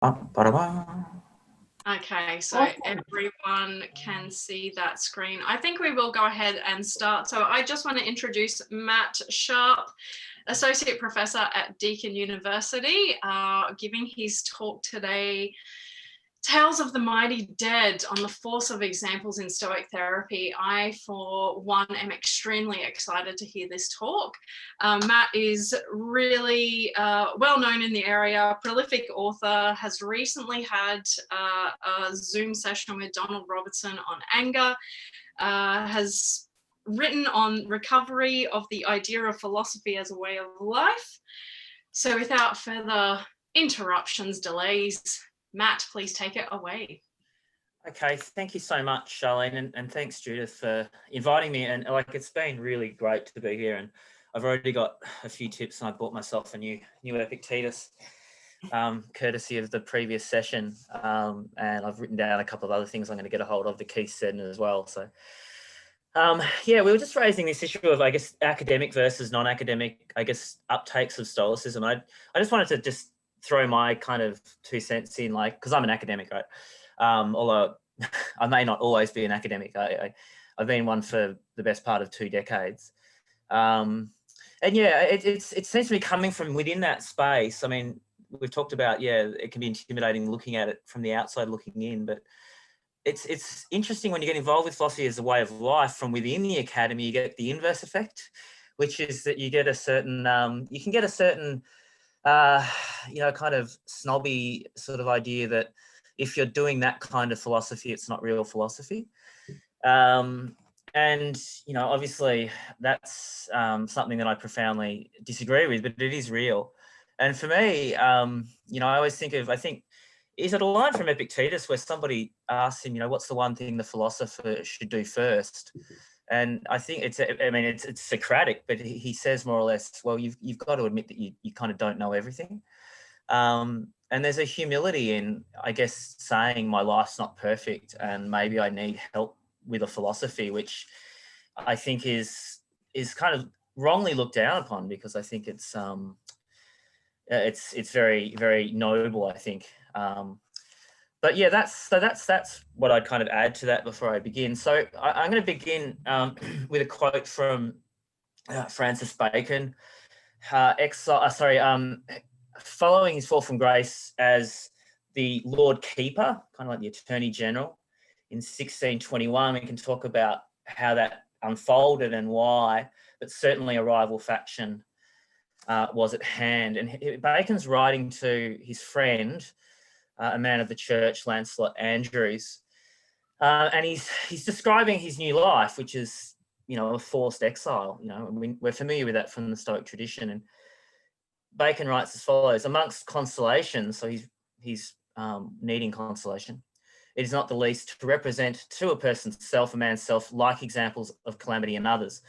Ba-da-ba. Okay, so Awesome. everyone can see that screen. I think we will go ahead and start. So I just want to introduce Matt Sharpe, Associate Professor at Deakin University, giving his talk today, Tales of the Mighty Dead on the Force of Examples in Stoic Therapy. I, for one, am extremely excited to hear this talk. Matt is really well known in the area, prolific author, has recently had a Zoom session with Donald Robertson on anger, has written on recovery of the idea of philosophy as a way of life. So without further interruptions, delays, Matt, please take it away. Okay, thank you so much, Charlene, and thanks, Judith, for inviting me. And it's been really great to be here. And I've already got a few tips, and I bought myself a new Epictetus, courtesy of the previous session. And I've written down a couple of other things I'm going to get a hold of that Keith said as well. So, yeah, we were just raising this issue of, I guess, academic versus non-academic, I guess, uptakes of Stoicism. I just wanted to just throw my kind of 2 cents in, because I'm an academic, right? Although I may not always be an academic. I've been one for the best part of 2 decades. And yeah, it seems to be coming from within that space. I mean, we've talked about, it can be intimidating looking at it from the outside looking in, but it's interesting when you get involved with philosophy as a way of life from within the academy. You get the inverse effect, which is that you get a certain, you can get a certain, kind of snobby sort of idea that if you're doing that kind of philosophy, it's not real philosophy. And, obviously that's something that I profoundly disagree with, but it is real. And for me, I always think, is it a line from Epictetus where somebody asks him, what's the one thing the philosopher should do first? And I think it's Socratic, but he says more or less, well, you've got to admit that you kind of don't know everything. And there's a humility in, I guess, saying my life's not perfect and maybe I need help with a philosophy, which I think is kind of wrongly looked down upon, because I think it's very, very noble, I think. But yeah, that's what I'd kind of add to that before I begin. So I'm going to begin with a quote from Francis Bacon. Following his fall from grace as the Lord Keeper, kind of like the Attorney General, in 1621, we can talk about how that unfolded and why, but certainly a rival faction was at hand. And Bacon's writing to his friend, a man of the church, Lancelot Andrews, and he's describing his new life, which is, a forced exile. We're familiar with that from the Stoic tradition. And Bacon writes as follows: amongst consolations, so he's needing consolation, it is not the least to represent to a person's self, a man's self, like examples of calamity in others.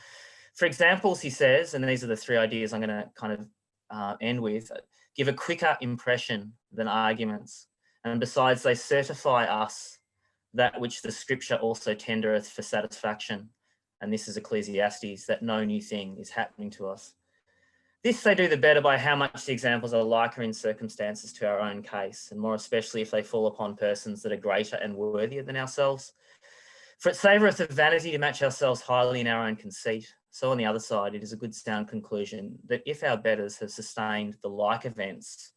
For examples, he says, and these are the 3 ideas I'm going to kind of end with, give a quicker impression than arguments. And besides, they certify us that which the scripture also tendereth for satisfaction. And this is Ecclesiastes, that no new thing is happening to us. This they do the better by how much the examples are liker in circumstances to our own case, and more especially if they fall upon persons that are greater and worthier than ourselves. For it savoureth of vanity to match ourselves highly in our own conceit. So on the other side, it is a good sound conclusion that if our betters have sustained the like events,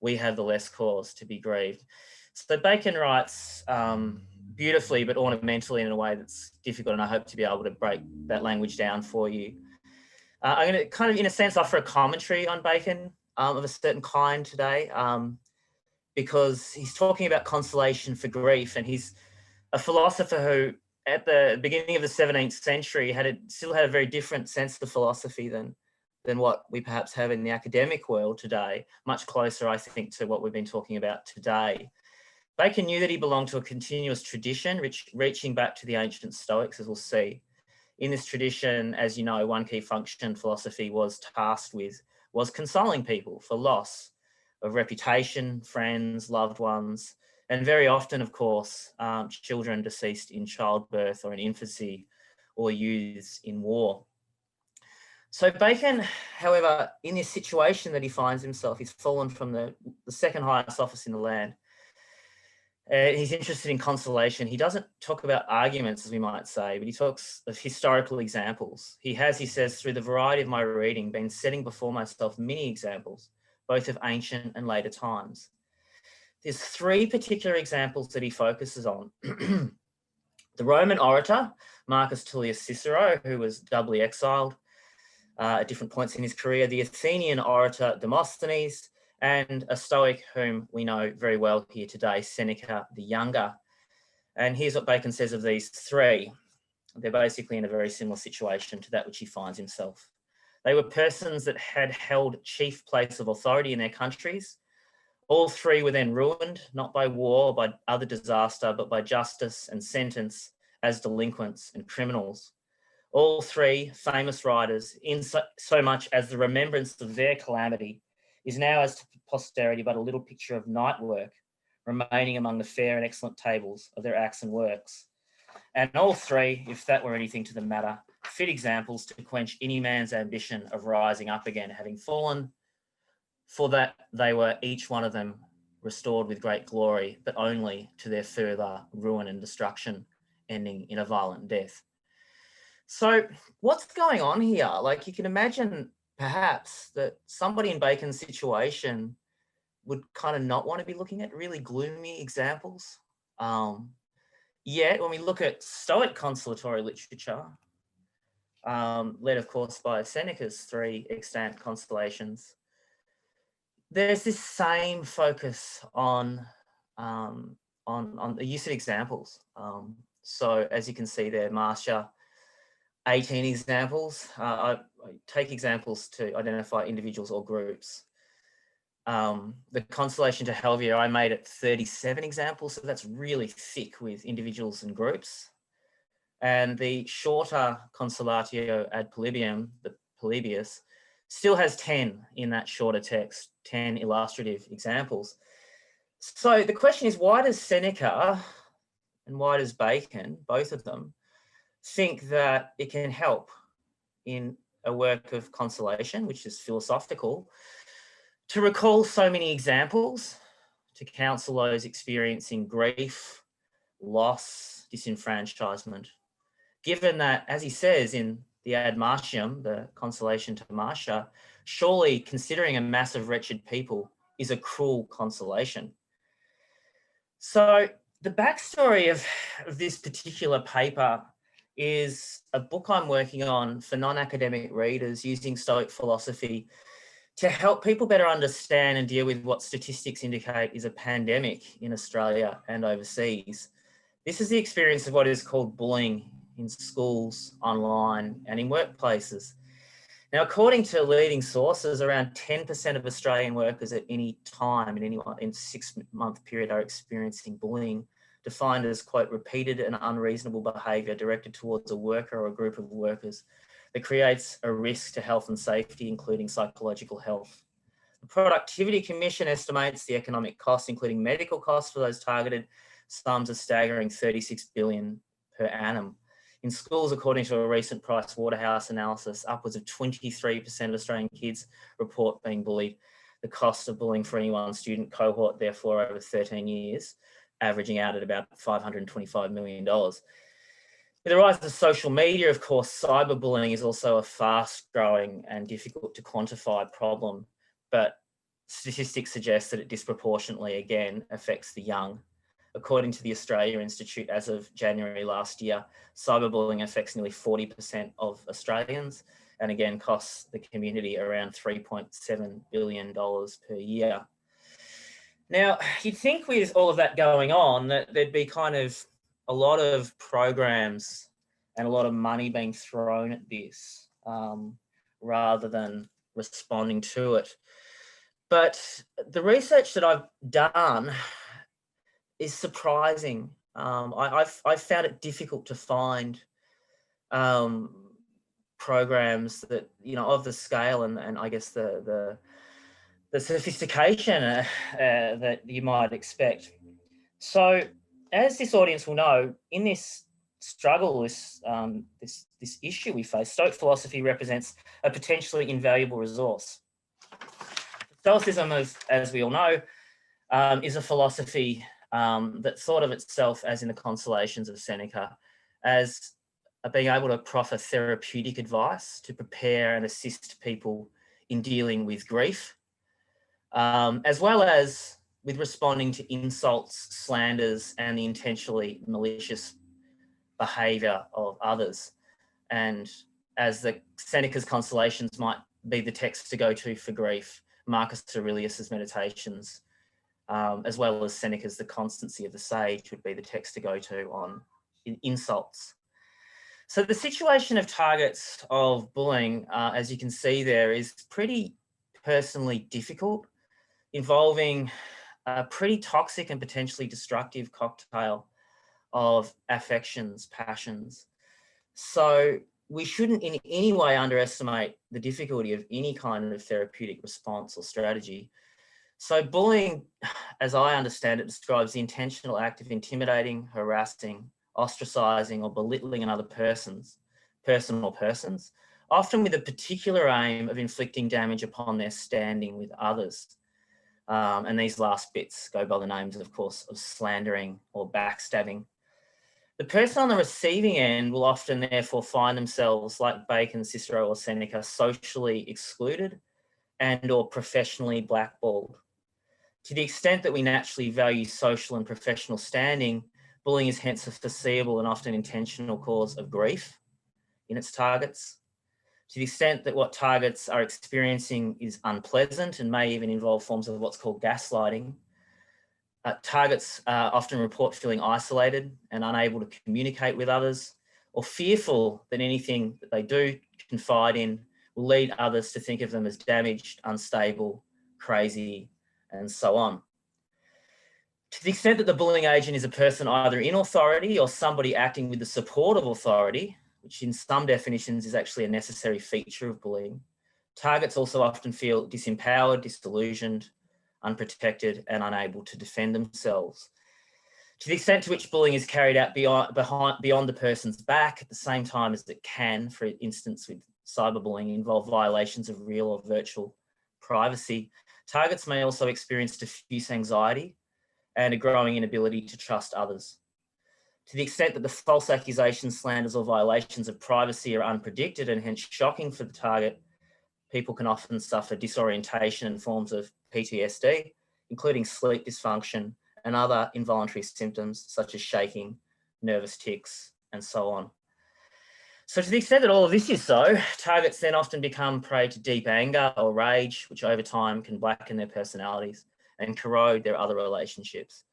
we have the less cause to be grieved. So Bacon writes beautifully, but ornamentally in a way that's difficult, and I hope to be able to break that language down for you. I'm going to kind of, in a sense, offer a commentary on Bacon of a certain kind today, because he's talking about consolation for grief, and he's a philosopher who, at the beginning of the 17th century, still had a very different sense of philosophy than what we perhaps have in the academic world today, much closer, I think, to what we've been talking about today. Bacon knew that he belonged to a continuous tradition, reaching back to the ancient Stoics, as we'll see. In this tradition, as you know, one key function philosophy was tasked with was consoling people for loss of reputation, friends, loved ones, and very often, of course, children deceased in childbirth or in infancy, or youths in war. So Bacon, however, in this situation that he finds himself, he's fallen from the second highest office in the land. He's interested in consolation. He doesn't talk about arguments, as we might say, but he talks of historical examples. He says, through the variety of my reading, been setting before myself many examples, both of ancient and later times. There's three particular examples that he focuses on. The Roman orator, Marcus Tullius Cicero, who was doubly exiled at different points in his career, the Athenian orator, Demosthenes, and a Stoic whom we know very well here today, Seneca the Younger. And here's what Bacon says of these three. They're basically in a very similar situation to that which he finds himself. They were persons that had held chief place of authority in their countries. All three were then ruined, not by war or by other disaster, but by justice and sentence as delinquents and criminals. All three famous writers, in so much as the remembrance of their calamity is now as to posterity but a little picture of night work, remaining among the fair and excellent tables of their acts and works. And all three, if that were anything to the matter, fit examples to quench any man's ambition of rising up again, having fallen, for that they were each one of them restored with great glory, but only to their further ruin and destruction, ending in a violent death. So what's going on here? Like, you can imagine perhaps that somebody in Bacon's situation would kind of not want to be looking at really gloomy examples. Yet when we look at Stoic consolatory literature, led of course by Seneca's three extant consolations, there's this same focus on the use of examples. So as you can see there, Marcia, 18 examples. I take examples to identify individuals or groups. The consolation to Helvia, I made it 37 examples, so that's really thick with individuals and groups. And the shorter Consolatio ad Polybium, the Polybius, still has 10 in that shorter text, 10 illustrative examples. So the question is, why does Seneca and why does Bacon, both of them, think that it can help in a work of consolation, which is philosophical, to recall so many examples, to counsel those experiencing grief, loss, disenfranchisement, given that, as he says in the Ad Martium, the consolation to Marcia, surely considering a mass of wretched people is a cruel consolation. So the backstory of this particular paper is a book I'm working on for non-academic readers using Stoic philosophy to help people better understand and deal with what statistics indicate is a pandemic in Australia and overseas. This is the experience of what is called bullying in schools, online, and in workplaces. Now, according to leading sources, around 10% of Australian workers at any time in a 6-month period are experiencing bullying, defined as, quote, repeated and unreasonable behaviour directed towards a worker or a group of workers that creates a risk to health and safety, including psychological health. The Productivity Commission estimates the economic costs, including medical costs for those targeted, sums a staggering $36 billion per annum. In schools, according to a recent Price Waterhouse analysis, upwards of 23% of Australian kids report being bullied. The cost of bullying for any one student cohort, therefore, over 13 years, averaging out at about $525 million. With the rise of social media, of course, cyberbullying is also a fast-growing and difficult to quantify problem, but statistics suggest that it disproportionately, again, affects the young. According to the Australia Institute, as of January last year, cyberbullying affects nearly 40% of Australians and again costs the community around $3.7 billion per year. Now, you'd think with all of that going on that there'd be kind of a lot of programs and a lot of money being thrown at this rather than responding to it. But the research that I've done is surprising. I've found it difficult to find programs that, of the scale and I guess the sophistication that you might expect. So as this audience will know, in this struggle, this issue we face, Stoic philosophy represents a potentially invaluable resource. Stoicism, as we all know, is a philosophy that thought of itself, as in the Consolations of Seneca, as being able to proffer therapeutic advice to prepare and assist people in dealing with grief, as well as with responding to insults, slanders, and the intentionally malicious behaviour of others. And as the Seneca's Consolations might be the text to go to for grief, Marcus Aurelius's Meditations, as well as Seneca's The Constancy of the Sage, would be the text to go to on insults. So the situation of targets of bullying, as you can see there, is pretty personally difficult, involving a pretty toxic and potentially destructive cocktail of affections, passions. So we shouldn't in any way underestimate the difficulty of any kind of therapeutic response or strategy. So bullying, as I understand it, describes the intentional act of intimidating, harassing, ostracising or belittling another person or persons, often with a particular aim of inflicting damage upon their standing with others. And these last bits go by the names, of course, of slandering or backstabbing. The person on the receiving end will often therefore find themselves, like Bacon, Cicero or Seneca, socially excluded and or professionally blackballed. To the extent that we naturally value social and professional standing, bullying is hence a foreseeable and often intentional cause of grief in its targets. To the extent that what targets are experiencing is unpleasant and may even involve forms of what's called gaslighting, targets often report feeling isolated and unable to communicate with others, or fearful that anything that they do confide in will lead others to think of them as damaged, unstable, crazy, and so on. To the extent that the bullying agent is a person either in authority or somebody acting with the support of authority, which in some definitions is actually a necessary feature of bullying, targets also often feel disempowered, disillusioned, unprotected, and unable to defend themselves. To the extent to which bullying is carried out beyond the person's back, at the same time as it can, for instance, with cyberbullying, involve violations of real or virtual privacy, targets may also experience diffuse anxiety and a growing inability to trust others. To the extent that the false accusations, slanders, or violations of privacy are unpredicted and hence shocking for the target, people can often suffer disorientation and forms of PTSD, including sleep dysfunction and other involuntary symptoms such as shaking, nervous tics, and so on. So to the extent that all of this is so, targets then often become prey to deep anger or rage, which over time can blacken their personalities and corrode their other relationships.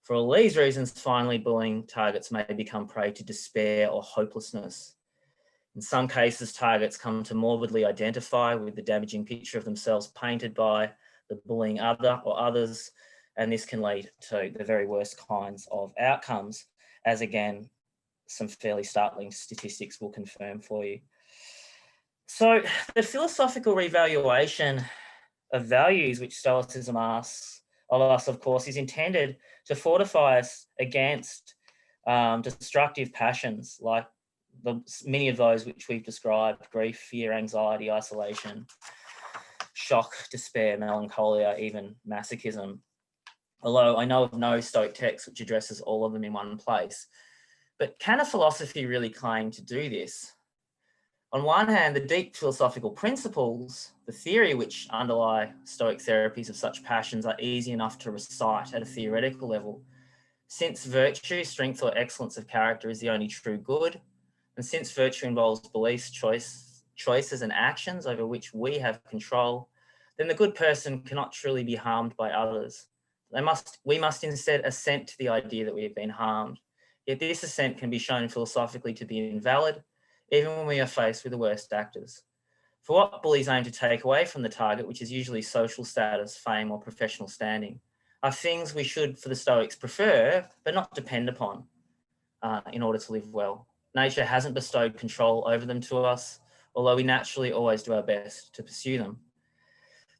For all these reasons, finally, bullying targets may become prey to despair or hopelessness. In some cases, targets come to morbidly identify with the damaging picture of themselves painted by the bullying other or others, and this can lead to the very worst kinds of outcomes, as again, some fairly startling statistics will confirm for you. So the philosophical revaluation of values, which Stoicism asks of us, of course, is intended to fortify us against destructive passions like many of those which we've described: grief, fear, anxiety, isolation, shock, despair, melancholia, even masochism. Although I know of no Stoic text which addresses all of them in one place. But can a philosophy really claim to do this? On one hand, the deep philosophical principles, the theory which underlie Stoic therapies of such passions, are easy enough to recite at a theoretical level. Since virtue, strength, or excellence of character is the only true good, and since virtue involves beliefs, choices, and actions over which we have control, then the good person cannot truly be harmed by others. We must instead assent to the idea that we have been harmed. Yet this assent can be shown philosophically to be invalid, even when we are faced with the worst actors. For what bullies aim to take away from the target, which is usually social status, fame, or professional standing, are things we should, for the Stoics, prefer, but not depend upon in order to live well. Nature hasn't bestowed control over them to us, although we naturally always do our best to pursue them.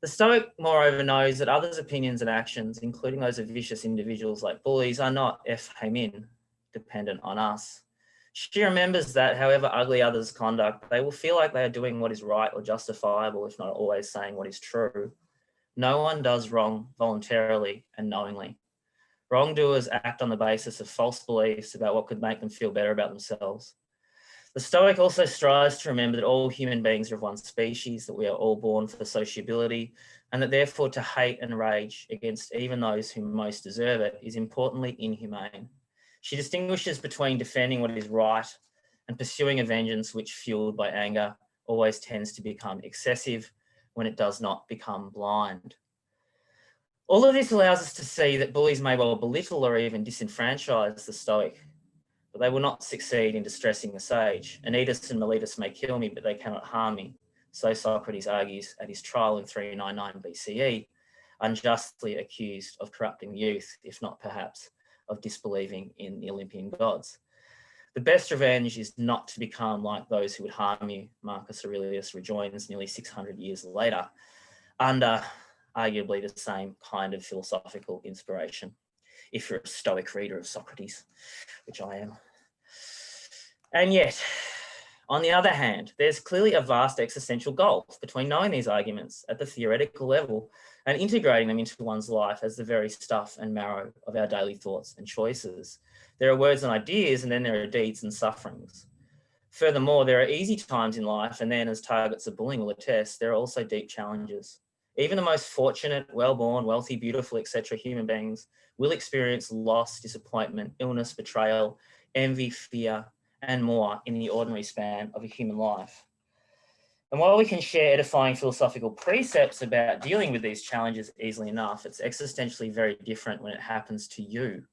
The Stoic, moreover, knows that others' opinions and actions, including those of vicious individuals like bullies, are not dependent on us. She remembers that however ugly others' conduct, they will feel like they are doing what is right or justifiable, if not always saying what is true. No one does wrong voluntarily and knowingly. Wrongdoers act on the basis of false beliefs about what could make them feel better about themselves. The Stoic also strives to remember that all human beings are of one species, that we are all born for sociability, and that therefore to hate and rage against even those who most deserve it is importantly inhumane. She distinguishes between defending what is right and pursuing a vengeance which, fueled by anger, always tends to become excessive when it does not become blind. All of this allows us to see that bullies may well belittle or even disenfranchise the Stoic, but they will not succeed in distressing the sage. Anytus and Miletus may kill me, but they cannot harm me. So Socrates argues at his trial in 399 BCE, unjustly accused of corrupting youth, if not perhaps of disbelieving in the Olympian gods. The best revenge is not to become like those who would harm you, Marcus Aurelius rejoins nearly 600 years later, under arguably the same kind of philosophical inspiration, if you're a Stoic reader of Socrates, which I am. And yet, on the other hand, there's clearly a vast existential gulf between knowing these arguments at the theoretical level and integrating them into one's life as the very stuff and marrow of our daily thoughts and choices. There are words and ideas, and then there are deeds and sufferings. Furthermore, there are easy times in life, and then, as targets of bullying will attest, there are also deep challenges. Even the most fortunate, well-born, wealthy, beautiful, etc. human beings will experience loss, disappointment, illness, betrayal, envy, fear, and more in the ordinary span of a human life. And while we can share edifying philosophical precepts about dealing with these challenges easily enough, it's existentially very different when it happens to you,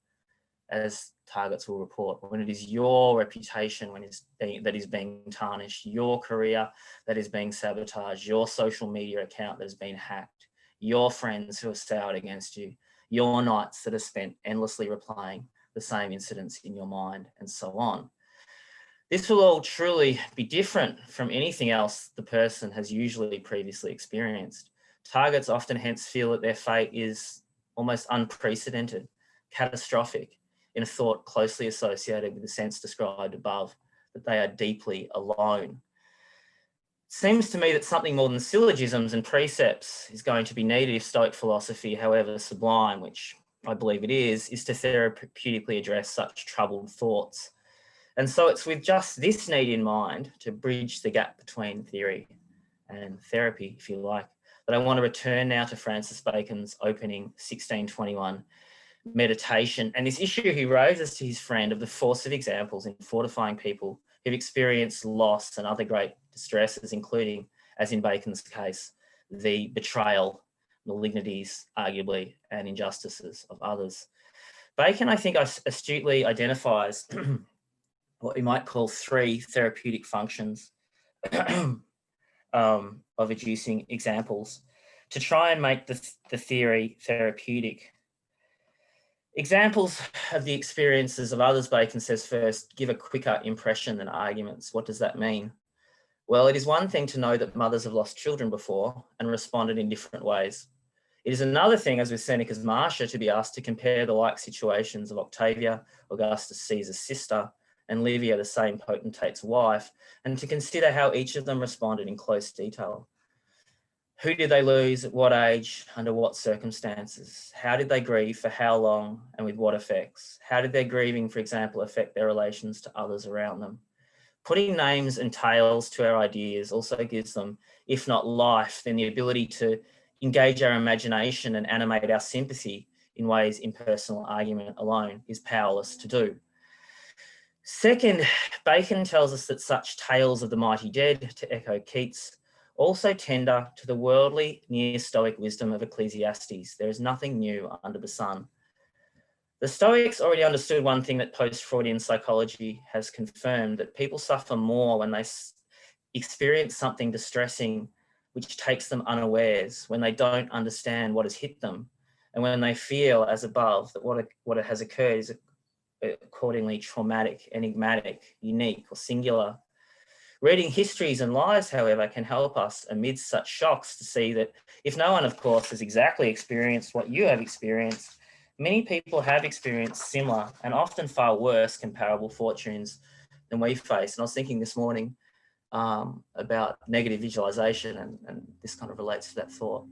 as targets will report, when it is your reputation that is being tarnished, your career that is being sabotaged, your social media account that has been hacked, your friends who are soured against you, your nights that are spent endlessly replaying the same incidents in your mind, and so on. This will all truly be different from anything else the person has usually previously experienced. Targets often hence feel that their fate is almost unprecedented, catastrophic, in a thought closely associated with the sense described above, that they are deeply alone. It seems to me that something more than syllogisms and precepts is going to be needed if Stoic philosophy, however sublime, which I believe it is to therapeutically address such troubled thoughts. And so it's with just this need in mind, to bridge the gap between theory and therapy, if you like, that I want to return now to Francis Bacon's opening 1621 meditation and this issue he raises to his friend of the force of examples in fortifying people who've experienced loss and other great distresses, including, as in Bacon's case, the betrayal, malignities, arguably, and injustices of others. Bacon, I think, astutely identifies what we might call three therapeutic functions of adducing examples to try and make the theory therapeutic. Examples of the experiences of others, Bacon says, first, give a quicker impression than arguments. What does that mean? Well, it is one thing to know that mothers have lost children before and responded in different ways. It is another thing, as with Seneca's Marcia, to be asked to compare the like situations of Octavia, Augustus Caesar's sister, and Livia, the same potentate's wife, and to consider how each of them responded in close detail. Who did they lose, at what age, under what circumstances? How did they grieve, for how long, and with what effects? How did their grieving, for example, affect their relations to others around them? Putting names and tales to our ideas also gives them, if not life, then the ability to engage our imagination and animate our sympathy in ways impersonal argument alone is powerless to do. Second, Bacon tells us that such tales of the mighty dead, to echo Keats, also tender to the worldly, near Stoic wisdom of Ecclesiastes. There is nothing new under the sun. The Stoics already understood one thing that post-Freudian psychology has confirmed, that people suffer more when they experience something distressing which takes them unawares, when they don't understand what has hit them, and when they feel, as above, that what has occurred is accordingly traumatic, enigmatic, unique, or singular. Reading histories and lives, however, can help us amidst such shocks to see that if no one, of course, has exactly experienced what you have experienced, many people have experienced similar and often far worse comparable fortunes than we face. And I was thinking this morning about negative visualization, and this kind of relates to that thought.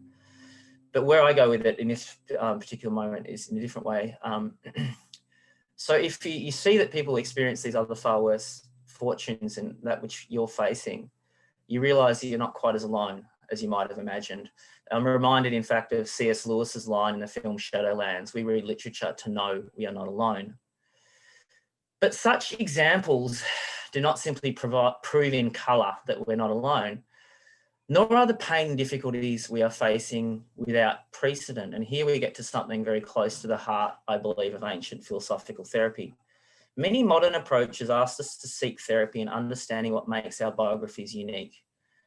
But where I go with it in this particular moment is in a different way. So if you see that people experience these other far worse fortunes than that which you're facing, you realise that you're not quite as alone as you might have imagined. I'm reminded, in fact, of C.S. Lewis's line in the film Shadowlands: "We read literature to know we are not alone." But such examples do not simply prove in colour that we're not alone, nor are the pain and difficulties we are facing without precedent. And here we get to something very close to the heart, I believe, of ancient philosophical therapy. Many modern approaches ask us to seek therapy in understanding what makes our biographies unique.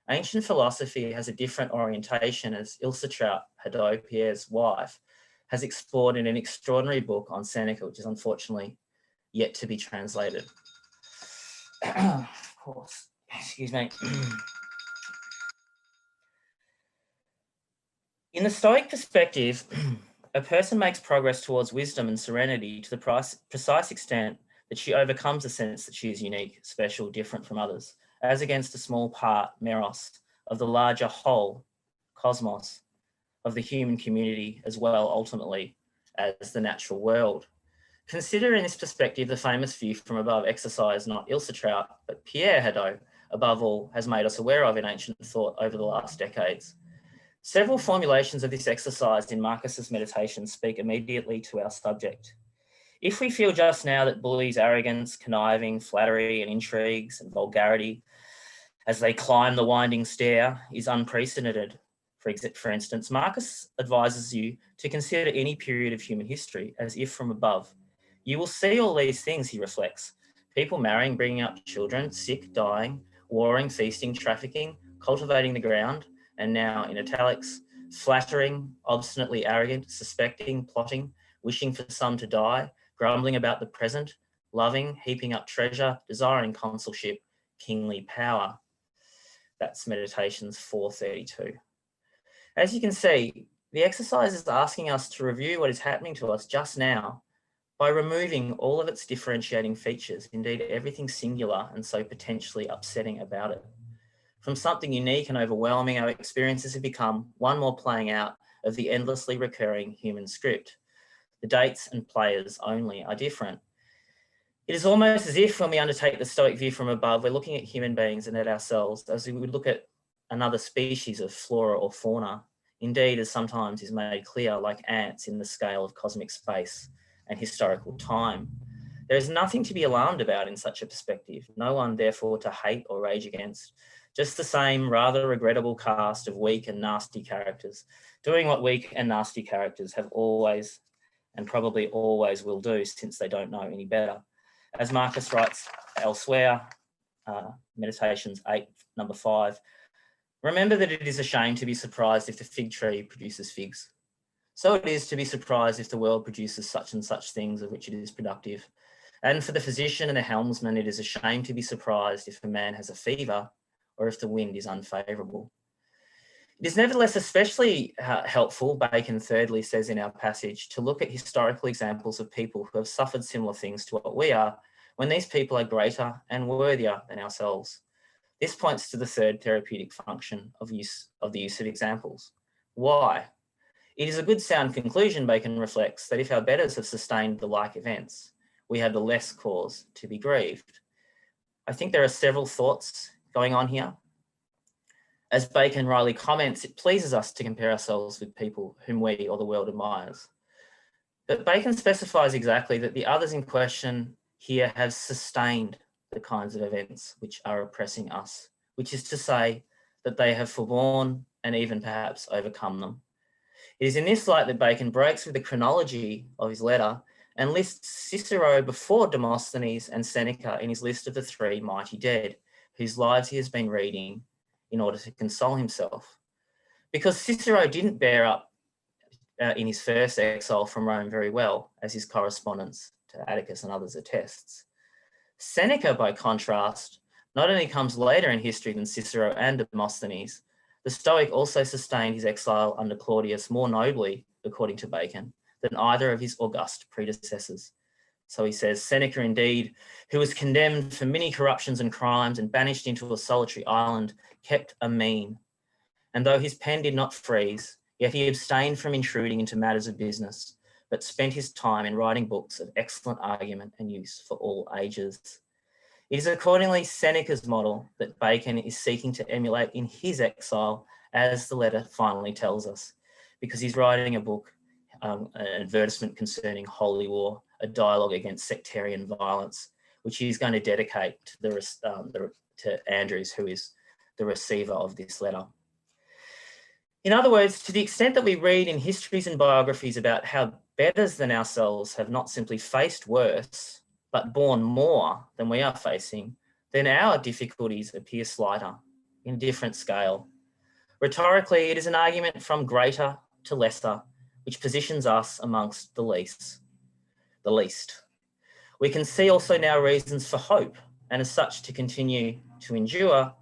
Ancient philosophy has a different orientation, as Ilse Trout Hadot, Pierre's wife, has explored in an extraordinary book on Seneca, which is unfortunately yet to be translated. Of course, excuse me. In the Stoic perspective, a person makes progress towards wisdom and serenity to the precise extent that she overcomes the sense that she is unique, special, different from others, as against a small part, meros, of the larger whole, cosmos, of the human community, as well, ultimately, as the natural world. Consider in this perspective the famous view from above, exercised not Ilse Trout, but Pierre Hadot, above all, has made us aware of in ancient thought over the last decades. Several formulations of this exercise in Marcus's Meditations speak immediately to our subject. If we feel just now that bullies' arrogance, conniving, flattery and intrigues and vulgarity as they climb the winding stair is unprecedented, for instance, Marcus advises you to consider any period of human history as if from above. You will see all these things, he reflects: people marrying, bringing up children, sick, dying, warring, feasting, trafficking, cultivating the ground, and now in italics, flattering, obstinately arrogant, suspecting, plotting, wishing for some to die, grumbling about the present, loving, heaping up treasure, desiring consulship, kingly power. That's Meditations 432. As you can see, the exercise is asking us to review what is happening to us just now by removing all of its differentiating features, indeed everything singular and so potentially upsetting about it. From something unique and overwhelming, our experiences have become one more playing out of the endlessly recurring human script. The dates and players only are different. It is almost as if when we undertake the Stoic view from above, we're looking at human beings and at ourselves as we would look at another species of flora or fauna. Indeed, as sometimes is made clear, like ants in the scale of cosmic space and historical time. There is nothing to be alarmed about in such a perspective, no one therefore to hate or rage against. Just the same rather regrettable cast of weak and nasty characters, doing what weak and nasty characters have always and probably always will do, since they don't know any better. As Marcus writes elsewhere, Meditations 8, number 5, remember that it is a shame to be surprised if the fig tree produces figs. So it is to be surprised if the world produces such and such things of which it is productive. And for the physician and the helmsman, it is a shame to be surprised if a man has a fever or if the wind is unfavourable. It is nevertheless especially helpful, Bacon thirdly says in our passage, to look at historical examples of people who have suffered similar things to what we are, when these people are greater and worthier than ourselves. This points to the third therapeutic function of the use of examples. Why? It is a good sound conclusion, Bacon reflects, that if our betters have sustained the like events, we have the less cause to be grieved. I think there are several thoughts going on here. As Bacon rightly comments, it pleases us to compare ourselves with people whom we or the world admires. But Bacon specifies exactly that the others in question here have sustained the kinds of events which are oppressing us, which is to say that they have forborne and even perhaps overcome them. It is in this light that Bacon breaks with the chronology of his letter and lists Cicero before Demosthenes and Seneca in his list of the three mighty dead, whose lives he has been reading in order to console himself. Because Cicero didn't bear up in his first exile from Rome very well, as his correspondence to Atticus and others attests. Seneca, by contrast, not only comes later in history than Cicero and Demosthenes, the Stoic also sustained his exile under Claudius more nobly, according to Bacon, than either of his august predecessors. So he says, Seneca indeed, who was condemned for many corruptions and crimes and banished into a solitary island, kept a mean. And though his pen did not freeze, yet he abstained from intruding into matters of business, but spent his time in writing books of excellent argument and use for all ages. It is accordingly Seneca's model that Bacon is seeking to emulate in his exile, as the letter finally tells us, because he's writing a book, an advertisement concerning holy war, a dialogue against sectarian violence, which he's going to dedicate to Andrews, who is the receiver of this letter. In other words, to the extent that we read in histories and biographies about how betters than ourselves have not simply faced worse, but borne more than we are facing, then our difficulties appear slighter, in a different scale. Rhetorically, it is an argument from greater to lesser, which positions us amongst the least. We can see also now reasons for hope, and as such to continue to endure,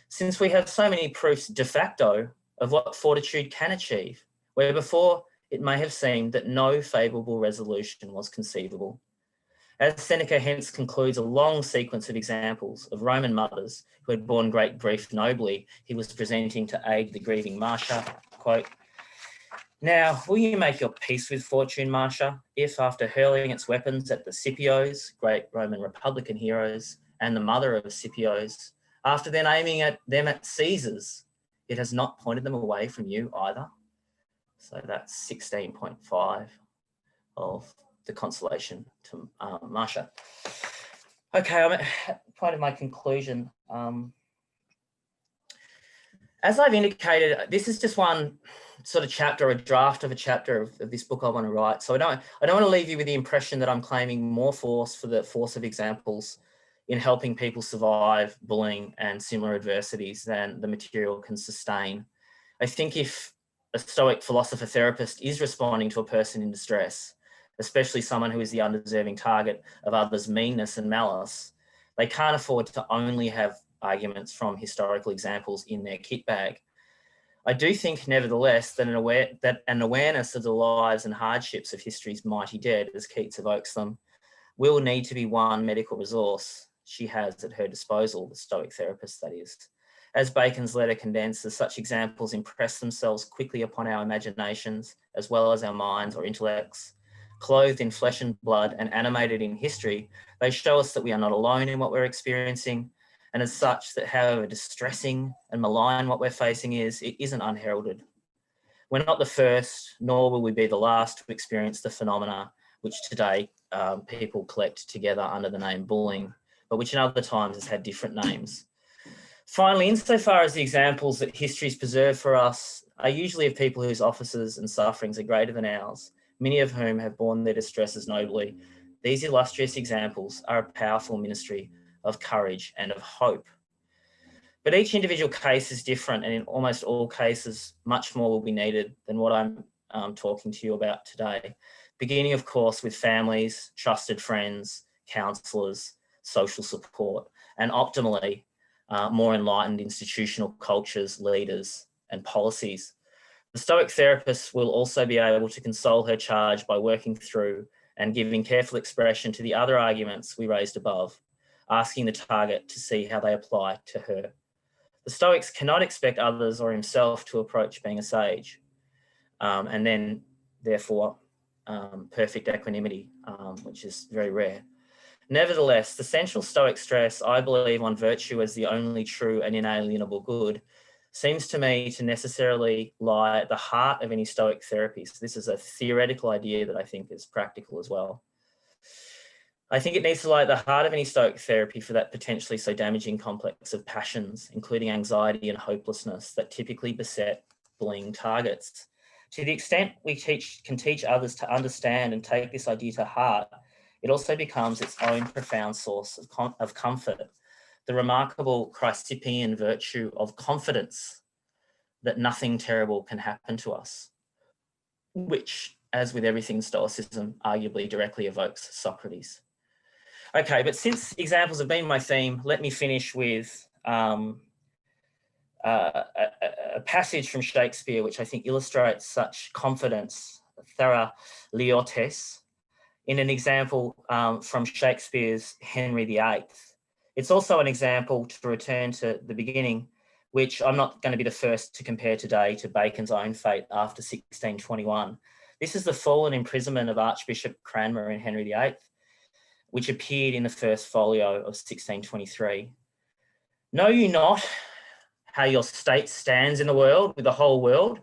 since we have so many proofs de facto of what fortitude can achieve, where before it may have seemed that no favourable resolution was conceivable. As Seneca hence concludes a long sequence of examples of Roman mothers who had borne great grief nobly, he was presenting to aid the grieving Marcia, quote, now, will you make your peace with fortune, Marcia, if after hurling its weapons at the Scipios, great Roman Republican heroes, and the mother of Scipios, after then aiming at them at Caesars, it has not pointed them away from you either? So that's 16.5 of the consolation to Marcia. Okay, I'm at the point of my conclusion. As I've indicated, this is just one sort of chapter, a draft of a chapter of this book I want to write. So I don't want to leave you with the impression that I'm claiming more force for the force of examples in helping people survive bullying and similar adversities than the material can sustain. I think if a Stoic philosopher therapist is responding to a person in distress, especially someone who is the undeserving target of others' meanness and malice, they can't afford to only have arguments from historical examples in their kit bag. I do think, nevertheless, that an awareness of the lives and hardships of history's mighty dead, as Keats evokes them, will need to be one medical resource she has at her disposal, the Stoic therapist, that is. As Bacon's letter condenses, such examples impress themselves quickly upon our imaginations, as well as our minds or intellects. Clothed in flesh and blood and animated in history, they show us that we are not alone in what we're experiencing, and as such, that however distressing and malign what we're facing is, it isn't unheralded. We're not the first, nor will we be the last to experience the phenomena which today people collect together under the name bullying, but which in other times has had different names. Finally, insofar as the examples that history's preserved for us are usually of people whose offices and sufferings are greater than ours, many of whom have borne their distresses nobly, these illustrious examples are a powerful ministry of courage and of hope. But each individual case is different, and in almost all cases, much more will be needed than what I'm talking to you about today. Beginning, of course, with families, trusted friends, counsellors, social support, and optimally, more enlightened institutional cultures, leaders, and policies. The Stoic therapist will also be able to console her charge by working through and giving careful expression to the other arguments we raised above, asking the target to see how they apply to her. The Stoics cannot expect others or himself to approach being a sage, and then, therefore, perfect equanimity, which is very rare. Nevertheless, the central Stoic stress, I believe, on virtue as the only true and inalienable good, seems to me to necessarily lie at the heart of any Stoic therapy. So this is a theoretical idea that I think is practical as well. I think it needs to lie at the heart of any Stoic therapy for that potentially so damaging complex of passions, including anxiety and hopelessness, that typically beset bullying targets. To the extent we can teach others to understand and take this idea to heart, it also becomes its own profound source of comfort, the remarkable Chrysippeian virtue of confidence that nothing terrible can happen to us, which, as with everything in Stoicism, arguably directly evokes Socrates. Okay, but since examples have been my theme, let me finish with a passage from Shakespeare, which I think illustrates such confidence, thera leotes, in an example from Shakespeare's Henry VIII. It's also an example, to return to the beginning, which I'm not going to be the first to compare today to Bacon's own fate after 1621. This is the fall and imprisonment of Archbishop Cranmer in Henry VIII, which appeared in the first folio of 1623. Know you not how your state stands in the world with the whole world?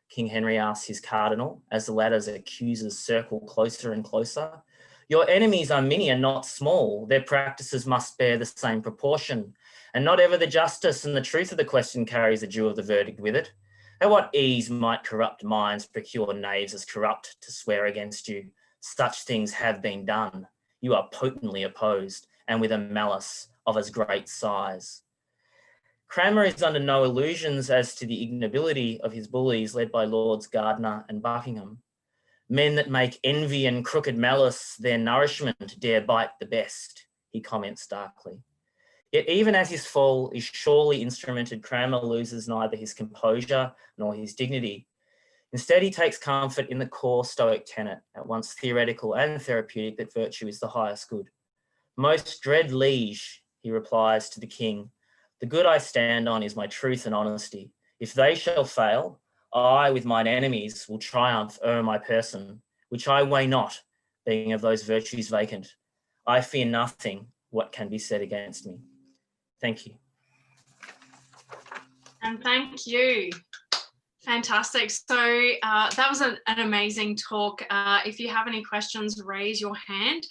King Henry asks his cardinal, as the latter's accusers circle closer and closer. Your enemies are many and not small. Their practices must bear the same proportion, and not ever the justice and the truth of the question carries the due of the verdict with it. At what ease might corrupt minds procure knaves as corrupt to swear against you? Such things have been done. You are potently opposed, and with a malice of as great size. Cranmer is under no illusions as to the ignobility of his bullies led by Lords Gardiner and Buckingham. Men that make envy and crooked malice their nourishment dare bite the best, he comments darkly. Yet even as his fall is surely instrumented, Cranmer loses neither his composure nor his dignity. Instead, he takes comfort in the core Stoic tenet, at once theoretical and therapeutic, that virtue is the highest good. Most dread liege, he replies to the king, the good I stand on is my truth and honesty. If they shall fail, I with mine enemies will triumph o'er my person, which I weigh not, being of those virtues vacant. I fear nothing what can be said against me. Thank you. And thank you. Fantastic. So that was an amazing talk. If you have any questions, raise your hand.